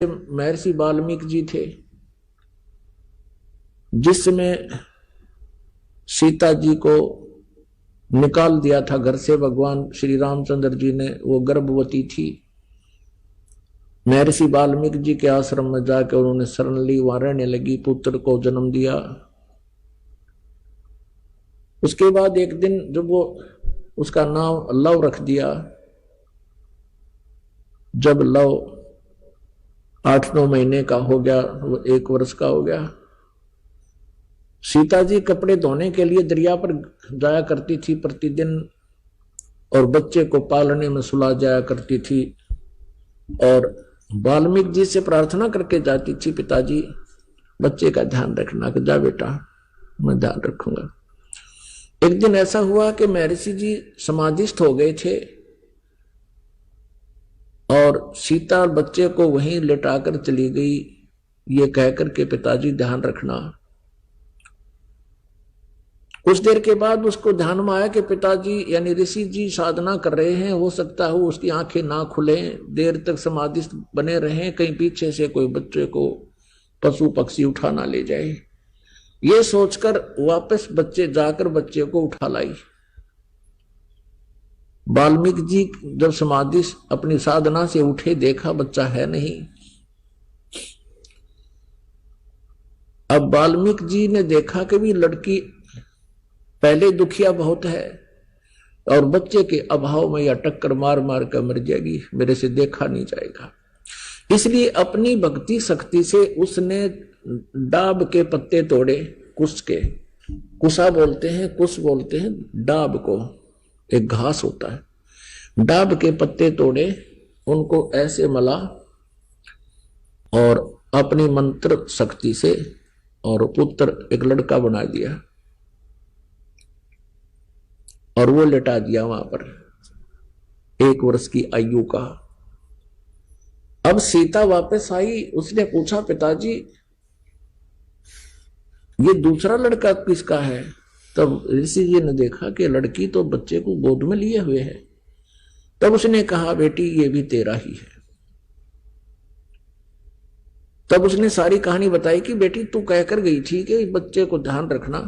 महर्षि वाल्मीकि जी थे, जिसमें सीता जी को निकाल दिया था घर से भगवान श्री रामचंद्र जी ने। वो गर्भवती थी। महर्षि वाल्मीकि जी के आश्रम में जाकर उन्होंने शरण ली, वहां रहने लगी, पुत्र को जन्म दिया। उसके बाद एक दिन जब वो उसका नाम लव रख दिया, जब लव 8-9 महीने का हो गया, वो 1 वर्ष का हो गया, सीता जी कपड़े धोने के लिए दरिया पर जाया करती थी प्रतिदिन, और बच्चे को पालने में सुला जाया करती थी। और वाल्मीकि जी से प्रार्थना करके जाती थी, पिताजी बच्चे का ध्यान रखना। कि जा बेटा, मैं ध्यान रखूंगा। एक दिन ऐसा हुआ कि महर्षि जी समाधिस्थ हो गए थे और सीता और बच्चे को वहीं लेटाकर चली गई, ये कहकर के पिताजी ध्यान रखना। कुछ देर के बाद उसको ध्यान में आया कि पिताजी यानी ऋषि जी साधना कर रहे हैं, हो सकता हो उसकी आंखें ना खुले, देर तक समाधिस्थ बने रहें, कहीं पीछे से कोई बच्चे को पशु पक्षी उठा ना ले जाए। ये सोचकर वापस जाकर बच्चे को उठा लाई। वाल्मीकि जी जब समाधि अपनी साधना से उठे, देखा बच्चा है नहीं। अब वाल्मीकि जी ने देखा कि भी लड़की पहले दुखिया बहुत है और बच्चे के अभाव में या टक्कर मार मार कर मर जाएगी, मेरे से देखा नहीं जाएगा। इसलिए अपनी भक्ति शक्ति से उसने डाब के पत्ते तोड़े, कुश के, कुशा बोलते हैं, कुश बोलते हैं डाब को, एक घास होता है। डाब के पत्ते तोड़े, उनको ऐसे मला और अपनी मंत्र शक्ति से और पुत्र एक लड़का बना दिया और वो लेटा दिया वहां पर 1 वर्ष की आयु का। अब सीता वापस आई, उसने पूछा पिताजी ये दूसरा लड़का किसका है? तब ऋषि जी ने देखा कि लड़की तो बच्चे को गोद में लिए हुए है। तब उसने कहा बेटी ये भी तेरा ही है। तब उसने सारी कहानी बताई कि बेटी तू कहकर गई थी कि बच्चे को ध्यान रखना,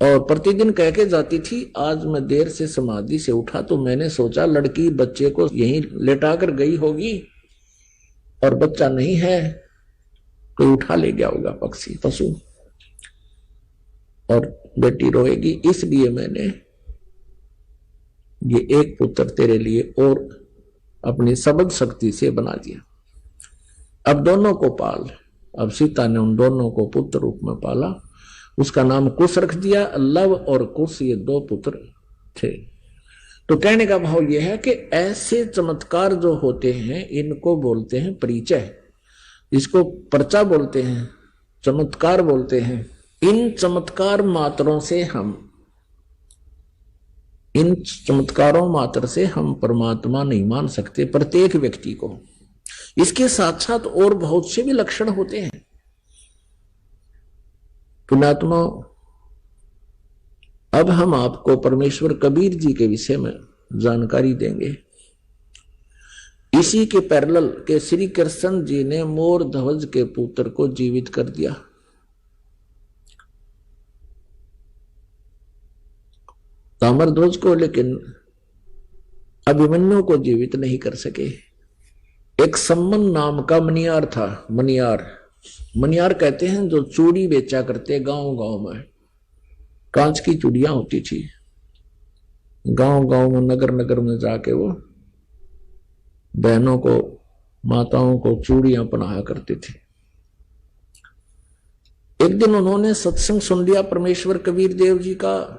और प्रतिदिन कह के जाती थी। आज मैं देर से समाधि से उठा तो मैंने सोचा लड़की बच्चे को यहीं लेटा कर गई होगी और बच्चा नहीं है, कोई उठा ले गया होगा पक्षी पशु, और बेटी रोएगी, इसलिए मैंने ये एक पुत्र तेरे लिए और अपनी सबद शक्ति से बना दिया। अब दोनों को पाल। अब सीता ने उन दोनों को पुत्र रूप में पाला, उसका नाम कुश रख दिया। लव और कुश ये 2 पुत्र थे। तो कहने का भाव यह है कि ऐसे चमत्कार जो होते हैं इनको बोलते हैं परिचय, इसको पर्चा बोलते हैं, चमत्कार बोलते हैं। इन चमत्कार मात्रों से इन चमत्कारों मात्र से हम परमात्मा नहीं मान सकते प्रत्येक व्यक्ति को। इसके साथ साथ और बहुत से भी लक्षण होते हैं। पुण्यात्मा, अब हम आपको परमेश्वर कबीर जी के विषय में जानकारी देंगे। इसी के पैरेलल के श्री कृष्ण जी ने मोर ध्वज के पुत्र को जीवित कर दिया। ताम्रध्वज को, लेकिन अभिमन्यु को जीवित नहीं कर सके। एक सम्मन नाम का मनियार था। मनियार कहते हैं जो चूड़ी बेचा करते गांव गांव में, कांच की चूड़ियां होती थी। गांव गांव में नगर नगर में जाके वो बहनों को, माताओं को चूड़ियां पहनाया करते थे। एक दिन उन्होंने सत्संग सुन लिया परमेश्वर कबीर देव जी का,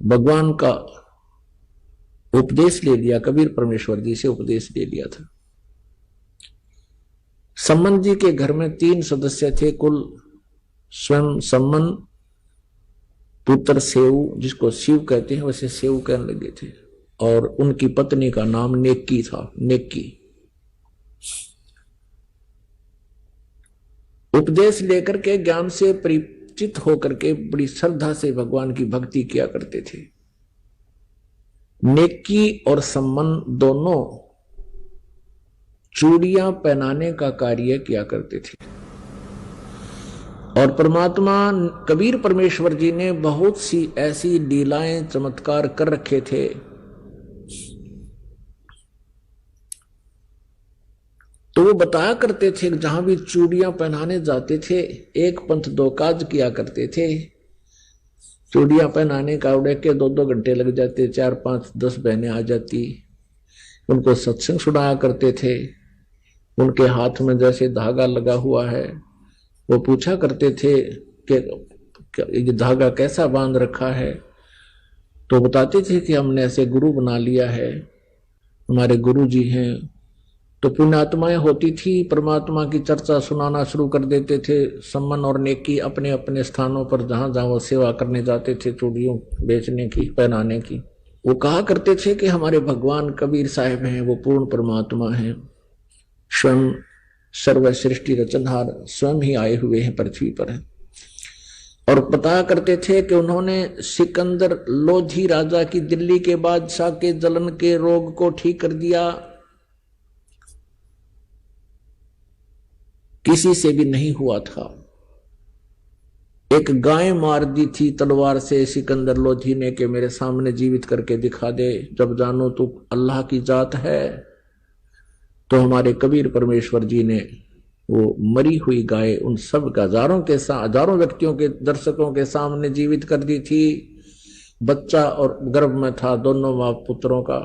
भगवान का उपदेश ले लिया, कबीर परमेश्वर जी से उपदेश ले लिया था। सम्मन जी के घर में 3 सदस्य थे कुल। स्वयं सम्मन, पुत्र सेऊ, जिसको शिव कहते हैं वैसे सेऊ कहने लगे थे, और उनकी पत्नी का नाम नेक्की था, नेक्की। उपदेश लेकर के, ज्ञान से परिचित होकर के बड़ी श्रद्धा से भगवान की भक्ति किया करते थे। नेकी और सम्मान दोनों चूड़ियां पहनाने का कार्य किया करते थे। और परमात्मा कबीर परमेश्वर जी ने बहुत सी ऐसी लीलाएं चमत्कार कर रखे थे। तो वो बताया करते थे, जहां भी चूड़ियां पहनाने जाते थे एक पंथ दो काज किया करते थे। चूड़ियां पहनाने का उड़े के 2-2 घंटे लग जाते, 4-5-10 बहनें आ जाती, उनको सत्संग सुनाया करते थे। उनके हाथ में जैसे धागा लगा हुआ है, वो पूछा करते थे कि ये धागा कैसा बांध रखा है। तो बताते थे कि हमने ऐसे गुरु बना लिया है, हमारे गुरु जी हैं। तो पुण्यात्माएं होती थी, परमात्मा की चर्चा सुनाना शुरू कर देते थे। सम्मान और नेकी अपने अपने स्थानों पर जहां जहां वो सेवा करने जाते थे, चूड़ियों बेचने की, पहनाने की। वो कहा करते थे कि हमारे भगवान कबीर साहिब हैं, वो पूर्ण परमात्मा हैं, स्वयं सर्व सृष्टि रचनहार स्वयं ही आए हुए हैं पृथ्वी पर है। और बताया करते थे कि उन्होंने सिकंदर लोधी राजा की, दिल्ली के बादशाह के जलन के रोग को ठीक कर दिया, किसी से भी नहीं हुआ था। एक गाय मार दी थी तलवार से सिकंदर लोधी ने कि मेरे सामने जीवित करके दिखा दे, जब जानो तू अल्लाह की जात है। तो हमारे कबीर परमेश्वर जी ने वो मरी हुई गाय उन सब हजारों व्यक्तियों के, दर्शकों के सामने जीवित कर दी थी। बच्चा और गर्भ में था, दोनों मां पुत्रों का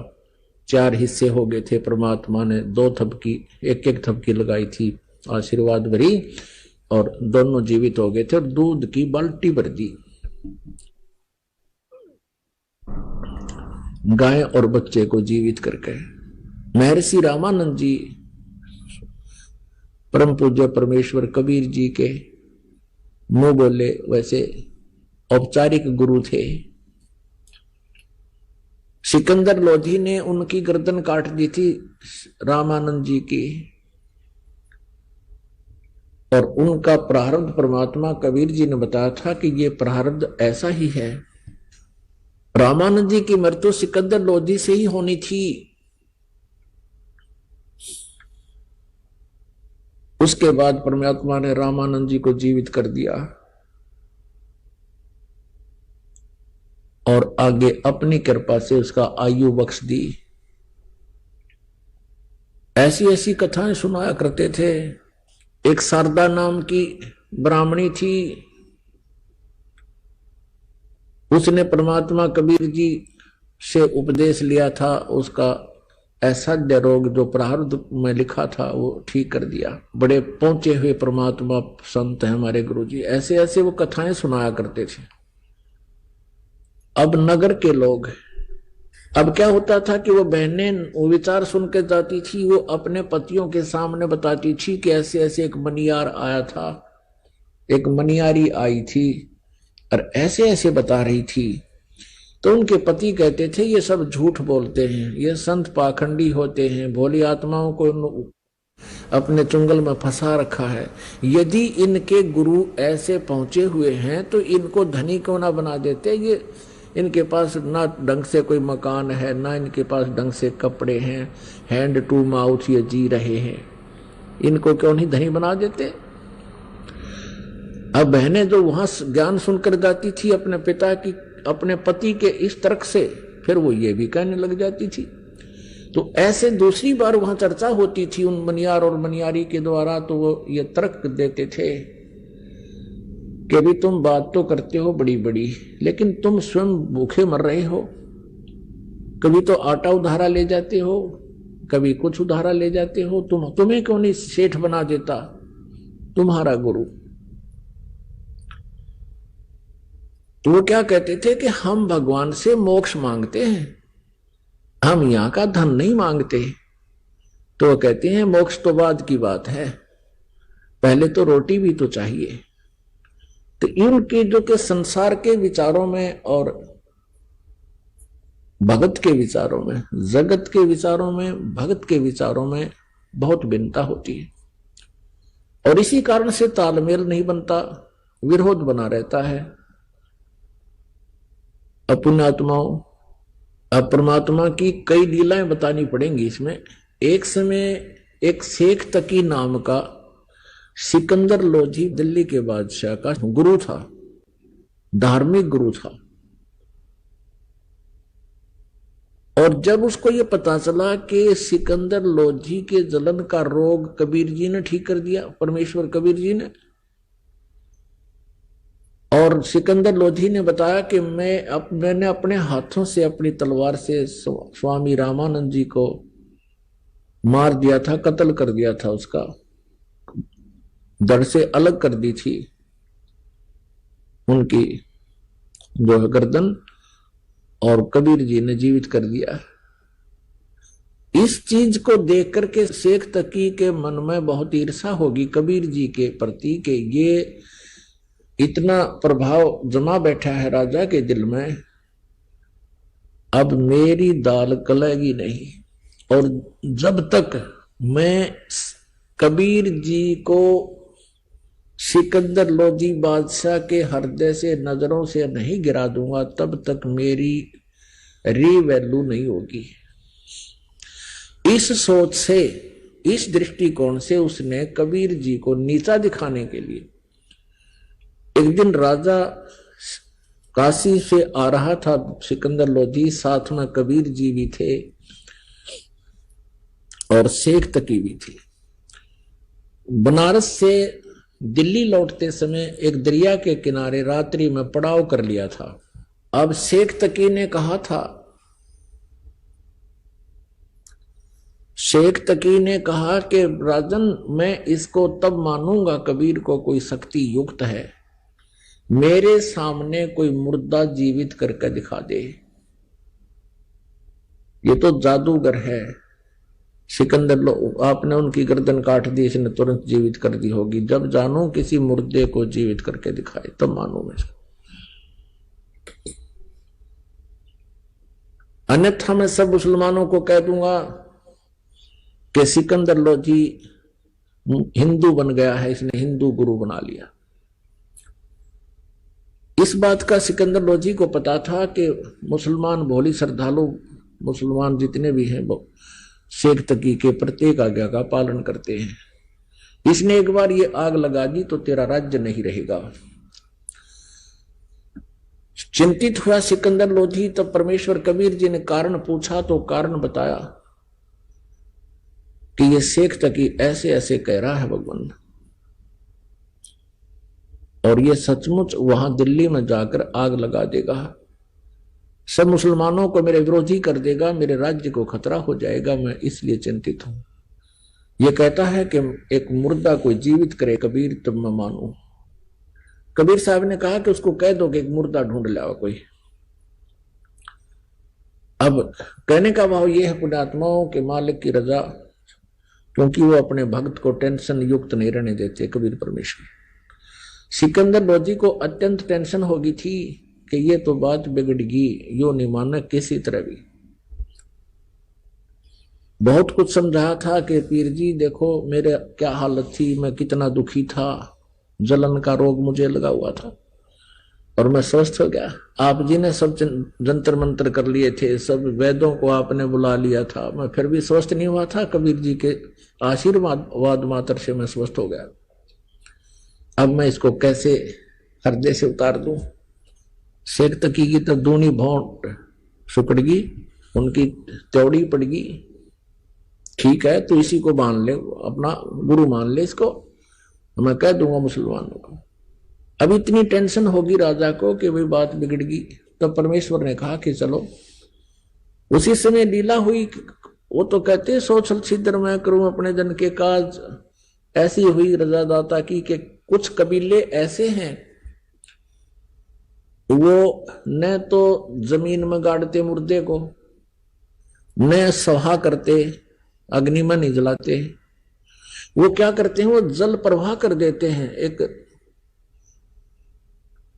4 हिस्से हो गए थे। परमात्मा ने 2 थपकी, एक थपकी लगाई थी आशीर्वाद भरी, और दोनों जीवित हो गए थे। और दूध की बाल्टी भर दी, गाय और बच्चे को जीवित करके। महर्षि रामानंद जी परम पूज्य परमेश्वर कबीर जी के मुंह बोले वैसे औपचारिक गुरु थे। सिकंदर लोधी ने उनकी गर्दन काट दी थी रामानंद जी की, और उनका प्रारब्ध परमात्मा कबीर जी ने बताया था कि ये प्रारब्ध ऐसा ही है। रामानंद जी की मृत्यु सिकंदर लोधी से ही होनी थी। उसके बाद परमात्मा ने रामानंद जी को जीवित कर दिया और आगे अपनी कृपा से उसका आयु बख्श दी। ऐसी ऐसी कथाएं सुनाया करते थे। एक शारदा नाम की ब्राह्मणी थी, उसने परमात्मा कबीर जी से उपदेश लिया था। उसका असाध्य रोग जो प्रारब्ध में लिखा था वो ठीक कर दिया। बड़े पहुंचे हुए परमात्मा संत हैं हमारे गुरु जी। ऐसे ऐसे वो कथाएं सुनाया करते थे। अब नगर के लोग, अब क्या होता था कि वो बहनें वो विचार सुन के जाती थी, वो अपने पतियों के सामने बताती थी कि ऐसे ऐसे एक मनियार आया था, एक मनियारी आई थी और ऐसे ऐसे बता रही थी। तो उनके पति कहते थे ये सब झूठ बोलते हैं, ये संत पाखंडी होते हैं, भोली आत्माओं को अपने चुंगल में फंसा रखा है। यदि इनके गुरु ऐसे पहुंचे हुए हैं तो इनको धनी क्यों ना बना देते। ये इनके पास ना ढंग से कोई मकान है, ना इनके पास ढंग से कपड़े हैं, हैंड टू माउथ ये जी रहे हैं, इनको क्यों नहीं धनी बना देते। अब बहनें जो वहां ज्ञान सुनकर जाती थी अपने पिता की, अपने पति के इस तर्क से, फिर वो ये भी कहने लग जाती थी। तो ऐसे दूसरी बार वहां चर्चा होती थी उन मनियार और मनियारी के द्वारा, तो वो ये तर्क देते थे कि भी तुम बात तो करते हो बड़ी बड़ी, लेकिन तुम स्वयं भूखे मर रहे हो। कभी तो आटा उधारा ले जाते हो, कभी कुछ उधारा ले जाते हो, तुम्हें क्यों नहीं सेठ बना देता तुम्हारा गुरु। तो वो क्या कहते थे कि हम भगवान से मोक्ष मांगते हैं, हम यहां का धन नहीं मांगते। तो वो कहते हैं मोक्ष तो बाद की बात है, पहले तो रोटी भी तो चाहिए। तो इनके जो के संसार के विचारों में और भगत के विचारों में, जगत के विचारों में, भगत के विचारों में बहुत भिन्नता होती है, और इसी कारण से तालमेल नहीं बनता, विरोध बना रहता है। पुण्यात्माओं, अब परमात्मा की कई लीलाएं बतानी पड़ेंगी इसमें। एक समय एक शेख तकी नाम का सिकंदर लोधी दिल्ली के बादशाह का गुरु था, धार्मिक गुरु था। और जब उसको ये पता चला कि सिकंदर लोधी के जलन का रोग कबीर जी ने ठीक कर दिया, परमेश्वर कबीर जी ने, और सिकंदर लोधी ने बताया कि मैंने अपने हाथों से अपनी तलवार से स्वामी रामानंद जी को मार दिया था, कत्ल कर दिया था, उसका धड़ से अलग कर दी थी उनकी जो है गर्दन, और कबीर जी ने जीवित कर दिया। इस चीज को देख करके शेख तकी के मन में बहुत ईर्षा होगी कबीर जी के प्रति, कि ये इतना प्रभाव जमा बैठा है राजा के दिल में, अब मेरी दाल गलेगी नहीं। और जब तक मैं कबीर जी को सिकंदर लोधी बादशाह के हृदय से नजरों से नहीं गिरा दूंगा, तब तक मेरी रीवैल्यू नहीं होगी। इस सोच से, इस दृष्टिकोण से उसने कबीर जी को नीचा दिखाने के लिए, एक दिन राजा काशी से आ रहा था सिकंदर लोधी, साथ में कबीर जी भी थे और शेख तकी भी थी। बनारस से दिल्ली लौटते समय एक दरिया के किनारे रात्रि में पड़ाव कर लिया था। अब शेख तकी ने कहा था, शेख तकी ने कहा कि राजन, मैं इसको तब मानूंगा कबीर को कोई शक्ति युक्त है, मेरे सामने कोई मुर्दा जीवित करके दिखा दे। ये तो जादूगर है। सिकंदर आपने उनकी गर्दन काट दी, इसने तुरंत जीवित कर दी होगी। जब जानू किसी मुर्दे को जीवित करके दिखाए तब मानू मैं इसको, अन्यथा मैं सब मुसलमानों को कह दूंगा कि सिकंदर लोधी हिंदू बन गया है, इसने हिंदू गुरु बना लिया। इस बात का सिकंदर लोधी को पता था कि मुसलमान भोली श्रद्धालु मुसलमान जितने भी हैं वो शेख तकी के प्रत्येक आज्ञा का पालन करते हैं। इसने एक बार ये आग लगा दी तो तेरा राज्य नहीं रहेगा। चिंतित हुआ सिकंदर लोधी, तब परमेश्वर कबीर जी ने कारण पूछा तो कारण बताया कि ये शेख तकी ऐसे ऐसे कह रहा है भगवान, और ये सचमुच वहां दिल्ली में जाकर आग लगा देगा, सब मुसलमानों को मेरे विरोधी कर देगा, मेरे राज्य को खतरा हो जाएगा, मैं इसलिए चिंतित हूं। ये कहता है कि एक मुर्दा कोई जीवित करे कबीर तब मैं मानू। कबीर साहब ने कहा कि उसको कह दो कि एक मुर्दा ढूंढ लाओ कोई। अब कहने का भाव यह है पुण्यात्माओं के मालिक की रजा, क्योंकि वो अपने भक्त को टेंशन युक्त नहीं रहने देते कबीर परमेश्वर। सिकंदर लोधी को अत्यंत टेंशन होगी थी कि ये तो बात बिगड़गी, यो नहीं माना किसी तरह भी। बहुत कुछ समझाया था कि पीर जी देखो मेरे क्या हालत थी, मैं कितना दुखी था, जलन का रोग मुझे लगा हुआ था और मैं स्वस्थ हो गया। आप जी ने सब जंतर मंत्र कर लिए थे, सब वैद्यों को आपने बुला लिया था, मैं फिर भी स्वस्थ नहीं हुआ था। कबीर जी के आशीर्वाद मात्र से मैं स्वस्थ हो गया। अब मैं इसको कैसे हृदय से उतार दूं। शेख तकी की तो दूनी भौंट सुकड़गी, उनकी त्योड़ी पड़गी। ठीक है तो इसी को मान ले, अपना गुरु मान ले इसको, मैं कह दूंगा मुसलमानों को। अब इतनी टेंशन होगी राजा को कि भाई बात बिगड़गी। तब परमेश्वर ने कहा कि चलो, उसी समय लीला हुई। वो तो कहते सोचल छिद्र मैं करूं अपने जन के काज, ऐसी हुई रजा दाता की कि कुछ कबीले ऐसे हैं वो न तो जमीन में गाड़ते मुर्दे को, न सहा करते, अग्नि में नहीं जलाते। वो क्या करते हैं, वो जल प्रवाह कर देते हैं। एक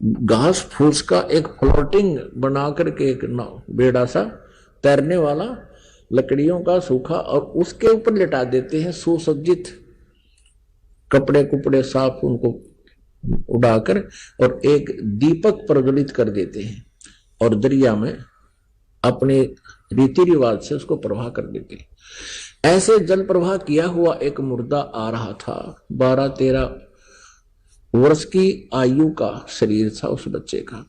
घास फूस का एक फ्लोटिंग बना करके एक बेड़ा सा तैरने वाला लकड़ियों का सूखा, और उसके ऊपर लिटा देते हैं सुसज्जित कपड़े कुपड़े साफ उनको उड़ाकर, और एक दीपक प्रज्वलित कर देते हैं और दरिया में अपने रीति रिवाज से उसको प्रवाह कर देते। ऐसे जल प्रवाह किया हुआ एक मुर्दा आ रहा था। 12-13 वर्ष की आयु का शरीर था उस बच्चे का।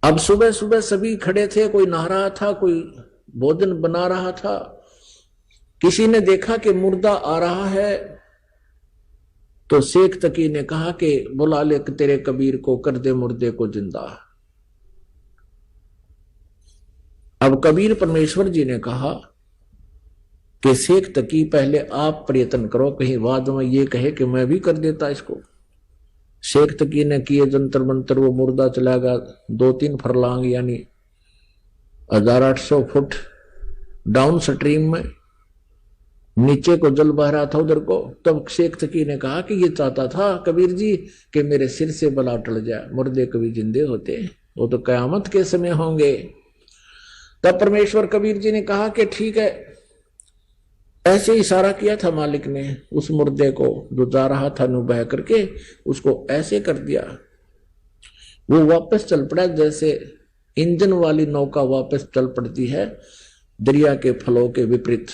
अब सुबह सुबह सभी खड़े थे, कोई नहा रहा था, कोई भोजन बना रहा था। किसी ने देखा कि मुर्दा आ रहा है तो शेख तकी ने कहा कि बुला ले तेरे कबीर को, कर दे मुर्दे को जिंदा। अब कबीर परमेश्वर जी ने कहा कि शेख तकी पहले आप प्रयत्न करो, कहीं बाद में ये कहे कि मैं भी कर देता इसको। शेख तकी ने किए जंतर मंतर, वो मुर्दा चला गया 2-3 फरलांग यानी 1800 फुट डाउन स्ट्रीम में, नीचे को जल बह रहा था उधर को। तब शेख तकी ने कहा कि ये चाहता था कबीर जी कि मेरे सिर से बला टल जाए, मुर्दे कभी जिंदे होते, वो तो कयामत के समय होंगे। तब परमेश्वर कबीर जी ने कहा कि ठीक है। ऐसे इशारा किया था मालिक ने उस मुर्दे को जो जा रहा था, नु बह करके उसको ऐसे कर दिया, वो वापस चल पड़ा जैसे इंजन वाली नौका वापस चल पड़ती है दरिया के फ्लो के विपरीत,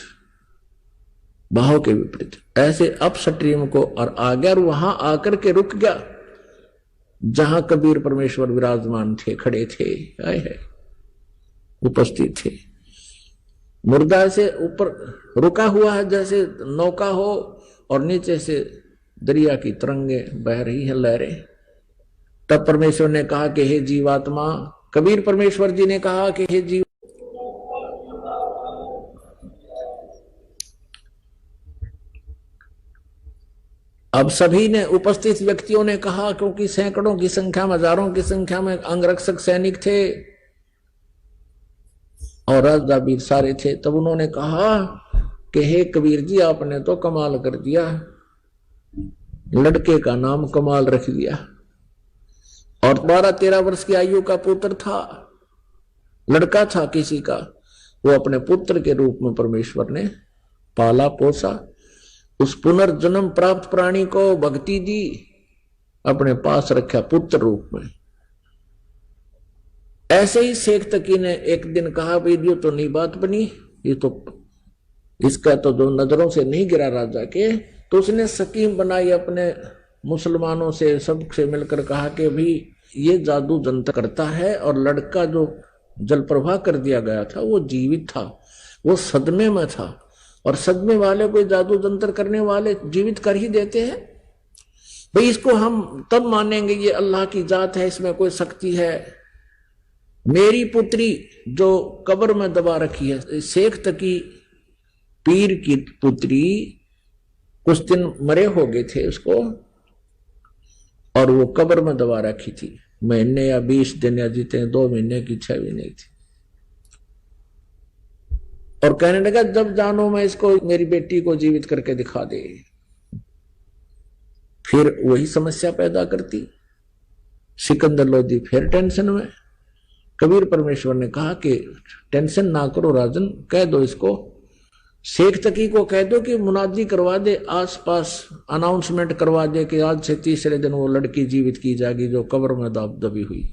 बहाव के विपरीत। ऐसे अप स्ट्रीम को और आ गया और वहां आकर के रुक गया जहां कबीर परमेश्वर विराजमान थे, खड़े थे, आए है उपस्थित थे। मुर्दा ऐसे ऊपर रुका हुआ है जैसे नौका हो और नीचे से दरिया की तरंगे बह रही है, लहरें। तब परमेश्वर ने कहा कि हे जीवात्मा, कबीर परमेश्वर जी ने कहा कि हे जीव, अब सभी ने उपस्थित व्यक्तियों ने कहा, क्योंकि सैकड़ों की संख्या में, हजारों की संख्या में अंगरक्षक सैनिक थे और राजा वीर सारे थे। तब उन्होंने कहा कि हे कबीर जी, आपने तो कमाल कर दिया, लड़के का नाम कमाल रख दिया। और 12-13 वर्ष की आयु का पुत्र था, लड़का था किसी का, वो अपने पुत्र के रूप में परमेश्वर ने पाला पोसा। उस पुनर्जन्म प्राप्त प्राणी को भक्ति दी, अपने पास रखा पुत्र रूप में। ऐसे ही शेख तकी ने एक दिन कहा, भाई ये तो नहीं बात बनी, ये तो इसका तो जो नजरों से नहीं गिरा राजा के, तो उसने स्कीम बनाई अपने मुसलमानों से, सबसे मिलकर कहा कि भाई ये जादू जंतर करता है और लड़का जो जल प्रवाह कर दिया गया था वो जीवित था, वो सदमे में था, और सदमे वाले कोई जादू जंतर करने वाले जीवित कर ही देते हैं। भाई इसको हम तब मानेंगे ये अल्लाह की जात है, इसमें कोई शक्ति है। मेरी पुत्री जो कब्र में दबा रखी है, शेख तकी पीर की पुत्री, कुछ दिन मरे हो गए थे उसको, और वो कब्र में दबा रखी थी, महीने या 20 दिन या जीते 2 महीने की 6 भी नहीं थी। और कहने लगा जब जानो मैं इसको, मेरी बेटी को जीवित करके दिखा दे। फिर वही समस्या पैदा करती। सिकंदर लोधी फिर टेंशन में। कबीर परमेश्वर ने कहा कि टेंशन ना करो राजन, कह दो इसको, शेख तकी को कह दो कि मुनादी करवा दे, आसपास अनाउंसमेंट करवा दे कि आज से तीसरे दिन वो लड़की जीवित की जाएगी जो कब्र में दबी हुई।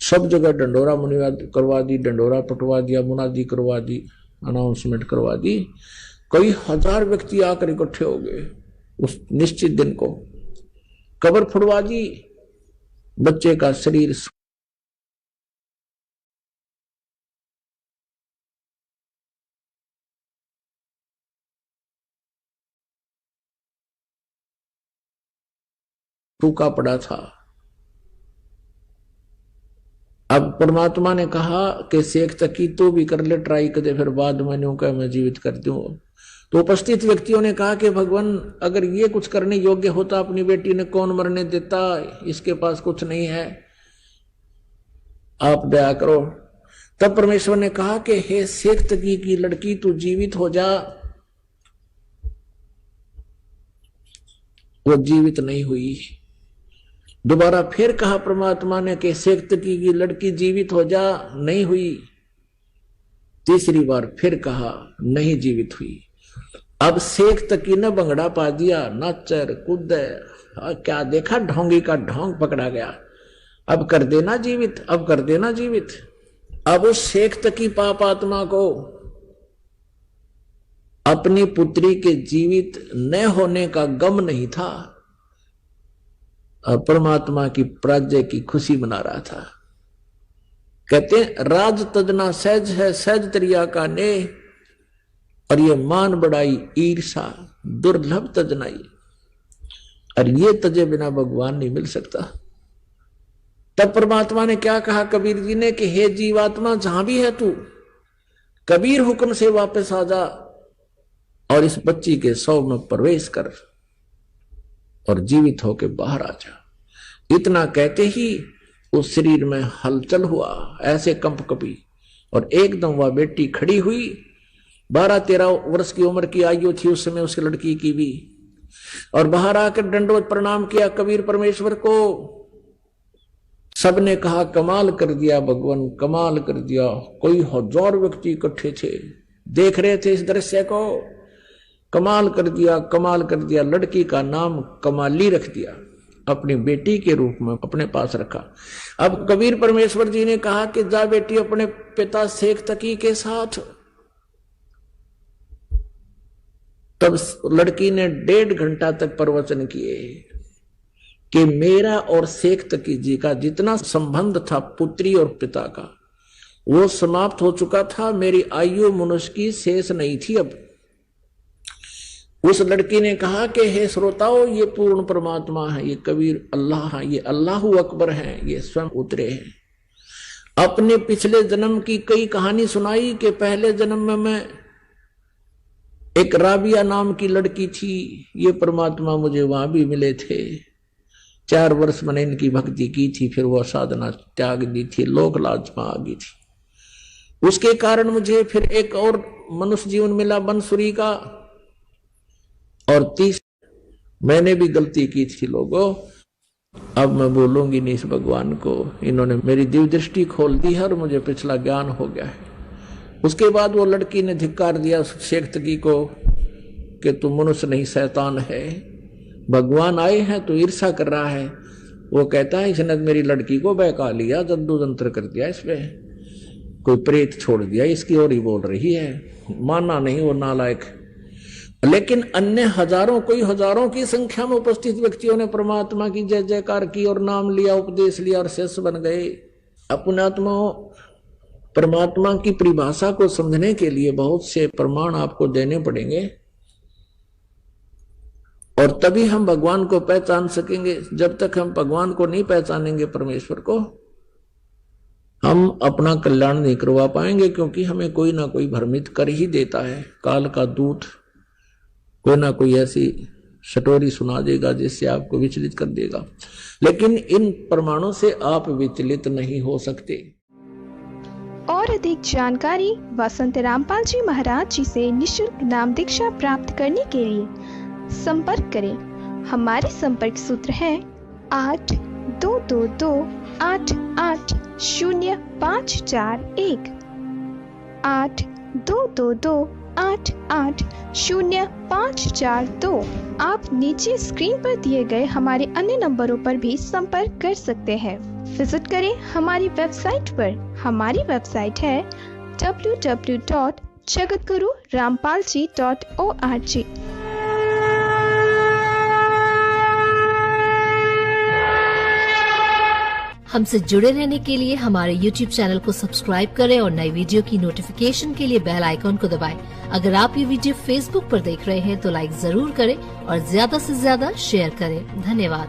सब जगह डंडोरा मुनिवाद करवा दी, डंडोरा पटवा दिया, मुनादी करवा दी, अनाउंसमेंट करवा दी। कई हजार व्यक्ति आकर इकट्ठे हो गए उस निश्चित दिन को। कब्र फुड़वा दी, बच्चे का शरीर सूखा पड़ा था। अब परमात्मा ने कहा कि शेख तकी तो भी कर ले ट्राई कर दे, फिर बाद में न्यू कहा मैं जीवित कर दूं। तो उपस्थित व्यक्तियों ने कहा कि भगवान अगर ये कुछ करने योग्य होता अपनी बेटी ने कौन मरने देता, इसके पास कुछ नहीं है, आप दया करो। तब परमेश्वर ने कहा कि हे शेख तकी की लड़की तू जीवित हो जा। वो जीवित नहीं हुई। दोबारा फिर कहा परमात्मा ने कि शेख तकी की लड़की जीवित हो जा, नहीं हुई। तीसरी बार फिर कहा, नहीं जीवित हुई। अब शेख तकी ने भंगड़ा पा दिया, नाचर कूद, क्या देखा, ढोंगी का ढोंग पकड़ा गया। अब कर देना जीवित, अब कर देना जीवित। अब उस शेख तकी पाप आत्मा को अपनी पुत्री के जीवित न होने का गम नहीं था और परमात्मा की पराजय की खुशी मना रहा था। कहते हैं राज तजना सहज है, सहज तरिया का ने, और ये मान बढ़ाई ईर्षा दुर्लभ तजनाई, और ये तजे बिना भगवान नहीं मिल सकता। तब परमात्मा ने क्या कहा कबीर जी ने कि हे जीवात्मा जहां भी है तू, कबीर हुक्म से वापस आ जा और इस बच्ची के शव में प्रवेश कर और जीवित होके बाहर आ जा। इतना कहते ही उस शरीर में हलचल हुआ, ऐसे कंप कपी, और एकदम वह बेटी खड़ी हुई। 12-13 वर्ष की उम्र की आयु थी उस समय उसकी लड़की की भी, और बाहर आकर दंडवत प्रणाम किया कबीर परमेश्वर को। सबने कहा कमाल कर दिया भगवान, कमाल कर दिया। कोई 1000 व्यक्ति इकट्ठे थे, देख रहे थे इस दृश्य को। कमाल कर दिया, कमाल कर दिया। लड़की का नाम कमाली रख दिया, अपनी बेटी के रूप में अपने पास रखा। अब कबीर परमेश्वर जी ने कहा कि जा बेटी अपने पिता शेख तकी के साथ। तब लड़की ने 1.5 घंटा तक प्रवचन किए कि मेरा और शेख तकी जी का जितना संबंध था पुत्री और पिता का, वो समाप्त हो चुका था। मेरी आयु मनुष्य की शेष नहीं थी अब। उस लड़की ने कहा कि हे श्रोताओ, ये पूर्ण परमात्मा है, ये कबीर अल्लाह है, ये अल्लाहु अकबर है, ये स्वयं उतरे हैं। अपने पिछले जन्म की कई कहानी सुनाई कि पहले जन्म में मैं एक राबिया नाम की लड़की थी, ये परमात्मा मुझे वहां भी मिले थे। 4 वर्ष मैंने इनकी भक्ति की थी, फिर वह साधना त्याग दी थी, लोक लाज में आ गई थी। उसके कारण मुझे फिर एक और मनुष्य जीवन मिला बंसुरी का, और 30 मैंने भी गलती की थी लोगों। अब मैं बोलूंगी नहीं इस भगवान को, इन्होंने मेरी दिव्य दृष्टि खोल दी है और मुझे पिछला ज्ञान हो गया है। उसके बाद वो लड़की ने धिक्कार दिया शेख तकी को कि तू मनुष्य नहीं शैतान है, भगवान आए हैं तो ईर्षा कर रहा है। वो कहता है इसने मेरी लड़की को बहका लिया, जद्दू जंत्र कर दिया, इसमें कोई प्रेत छोड़ दिया, इसकी ओर ही बोल रही है। माना नहीं वो नालायक। लेकिन अन्य हजारों, कोई हजारों की संख्या में उपस्थित व्यक्तियों ने परमात्मा की जय जयकार की और नाम लिया, उपदेश लिया और शिष्य बन गए। अपनात्मा परमात्मा की परिभाषा को समझने के लिए बहुत से प्रमाण आपको देने पड़ेंगे, और तभी हम भगवान को पहचान सकेंगे। जब तक हम भगवान को नहीं पहचानेंगे, परमेश्वर को, हम अपना कल्याण नहीं करवा पाएंगे, क्योंकि हमें कोई ना कोई भ्रमित कर ही देता है। काल का दूत कोई ना कोई ऐसी स्टोरी सुना देगा जिससे आपको विचलित कर देगा, लेकिन इन प्रमाणों से आप विचलित नहीं हो सकते। और अधिक जानकारी वसंत रामपाल जी महाराज जी से निःशुल्क नाम दीक्षा प्राप्त करने के लिए संपर्क करें। हमारे संपर्क सूत्र है 8222880541 8222880542। आप नीचे स्क्रीन पर दिए गए हमारे अन्य नंबरों पर भी संपर्क कर सकते हैं। विजिट करें हमारी वेबसाइट पर। हमारी वेबसाइट है www.jagatgururampalji.org। हमसे जुड़े रहने के लिए हमारे YouTube चैनल को सब्सक्राइब करें और नई वीडियो की नोटिफिकेशन के लिए बेल आइकॉन को दबाएं। अगर आप ये वीडियो Facebook पर देख रहे हैं तो लाइक जरूर करें और ज्यादा से ज्यादा शेयर करें। धन्यवाद।